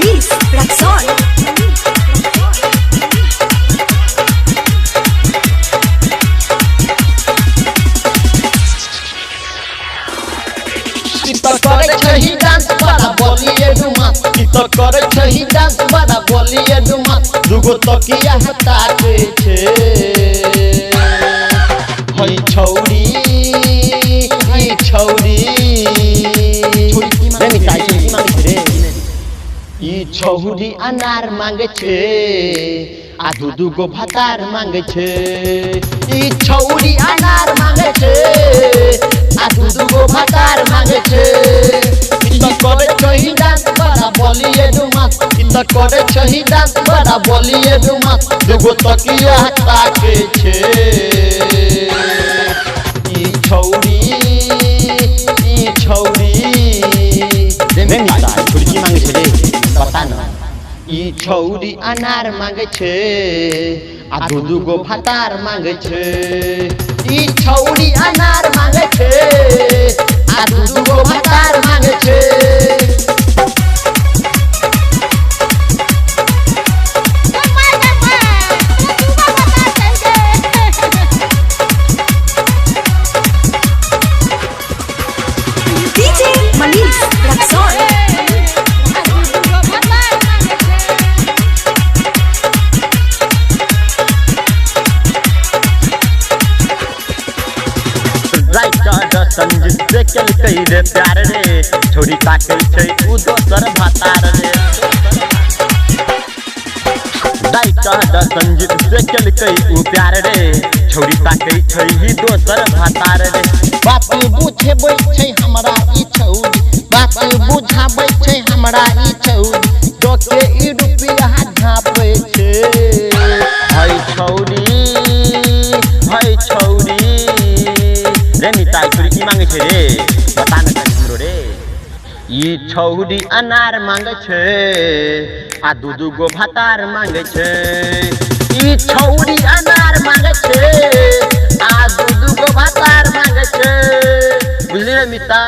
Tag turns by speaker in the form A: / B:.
A: Manish Raxon
B: करे छही dance बड़ा बोलिए डुमा तो करे छही डांस बड़ा बोलिए डुमा दुगो तकिया हटाते छे हई छौरी ई छौरी अनार मांगे छे आ दुगो भातार मांगे छे ई छौरी अनार मांगे छे आ दुगो भातार मांगे छे इत करे छही डांस बड़ा बोलिए डुमा इत करे छही डांस बड़ा बोलिए डुमा दुगो तकिया हटाके छे ई छौरी छुड़की मांगे छे रे पता न ई छौरी अनार मांगे छे आ दुगो भातार मांगे छे ई छौरी अनार मांगे छे आ दुगो भातार मांगे छे
A: DJ Manish Raxon
B: संजीत से चल कई रे प्यार रे छोरी ताकई छै उ दोसर भातार रे संजीत से चल कई उ प्यार रे छोरी ताकई छै ही दोसर भातार रे बात बुझेबै छै हमरा ई छौरी बात बुझाबै छै हमरा ई छौरी दोके ई रुपया झापै छै हई छौरी रे निताई छुड़की मांगे छे रे बता न हमरो रे ई छौरी अनार मांगे छे आ दुगो भातार मांगे छे ई छौरी अनार मांगे छे आ दुगो भातार मांगे छे बुझली रे मिता।